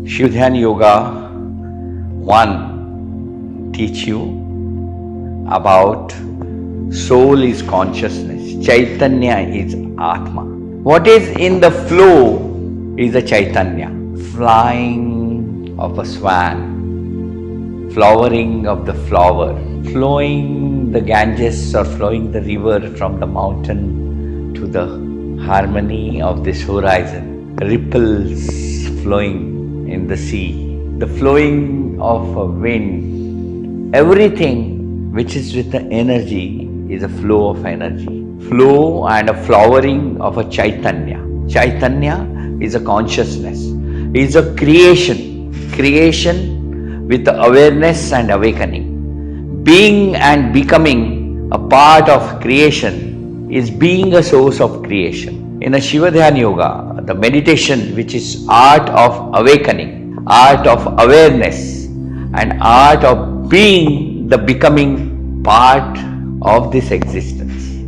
Shivdhyana Yoga 1 teach you about soul is consciousness, Chaitanya is Atma. What is in the flow is a Chaitanya, flying of a swan, flowering of the flower, flowing the Ganges or flowing the river from the mountain to the harmony of this horizon, ripples flowing in the sea, the flowing of a wind, everything which is with the energy is a flow of energy, flow and a flowering of a Chaitanya. Chaitanya is a consciousness, is a creation with the awareness and awakening. Being and becoming a part of creation is being a source of creation. In a Shivdhyana Yoga, the meditation, which is art of awakening, art of awareness, and art of being the becoming part of this existence.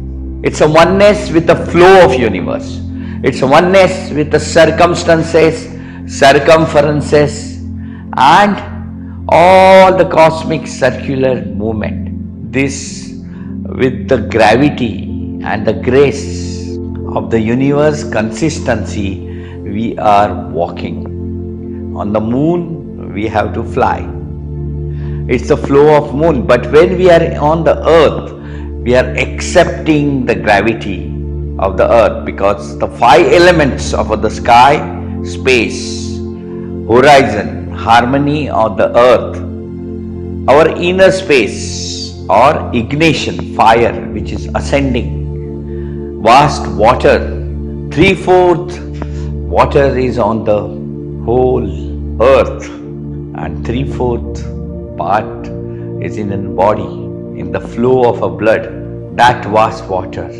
It's a oneness with the flow of universe. It's a oneness with the circumstances, circumferences, and all the cosmic circular movement. This with the gravity and the grace of the universe consistency, we are walking. On the moon, we have to fly. It's the flow of moon. But when we are on the earth, we are accepting the gravity of the earth, because the five elements of the sky, space, horizon, harmony of the earth, our inner space or ignition, fire which is ascending, vast water, 3/4 water is on the whole earth and 3/4 part is in a body, in the flow of a blood, that vast water.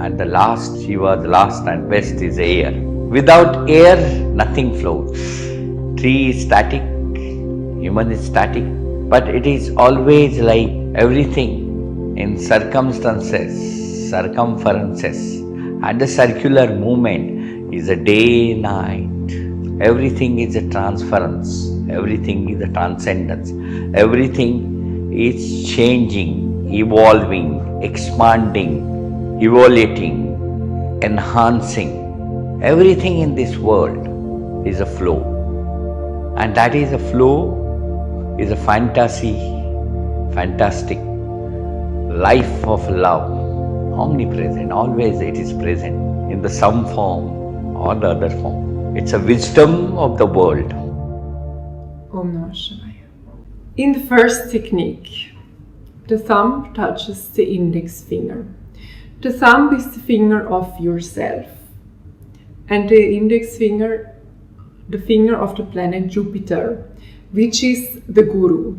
And the last, Shiva, the last and best is air. Without air, nothing flows. Tree is static, human is static, but it is always like everything in circumstances, circumferences, and the circular movement is a day, night. Everything is a transference, everything is a transcendence, everything is changing, evolving, expanding, evaluating, enhancing. Everything in this world is a flow, and that is a flow, is a fantasy, fantastic life of love, omnipresent, always it is present in the some form or the other form. It's a wisdom of the world. Om Namah Shivaya. In the first technique, the thumb touches the index finger. The thumb is the finger of yourself, and the index finger, the finger of the planet Jupiter, which is the Guru.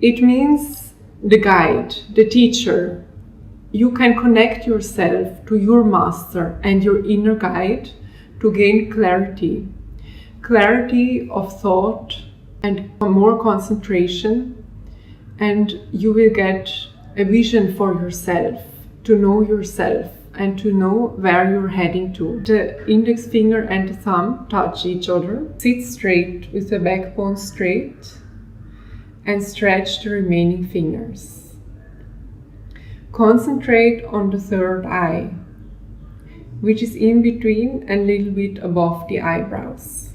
It means the guide, the teacher. You can connect yourself to your master and your inner guide to gain clarity, clarity of thought and more concentration, and you will get a vision for yourself, to know yourself and to know where you're heading to. The index finger and the thumb touch each other. Sit straight with the backbone straight and stretch the remaining fingers. Concentrate on the third eye, which is in between and a little bit above the eyebrows,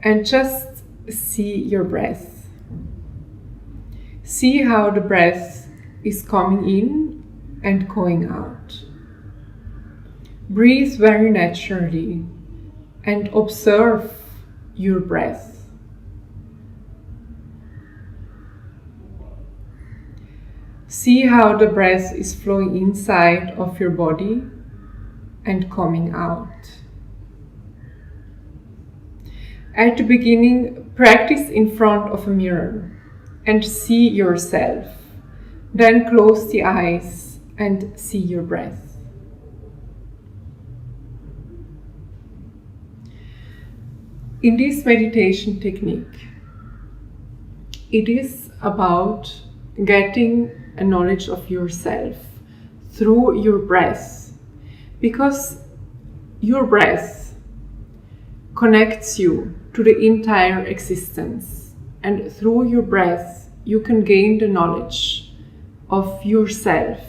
and just see your breath. See how the breath is coming in and going out. Breathe very naturally and observe your breath. See how the breath is flowing inside of your body and coming out. At the beginning, practice in front of a mirror and see yourself. Then close the eyes and see your breath. In this meditation technique, it is about getting a knowledge of yourself through your breath, because your breath connects you to the entire existence, and through your breath you can gain the knowledge of yourself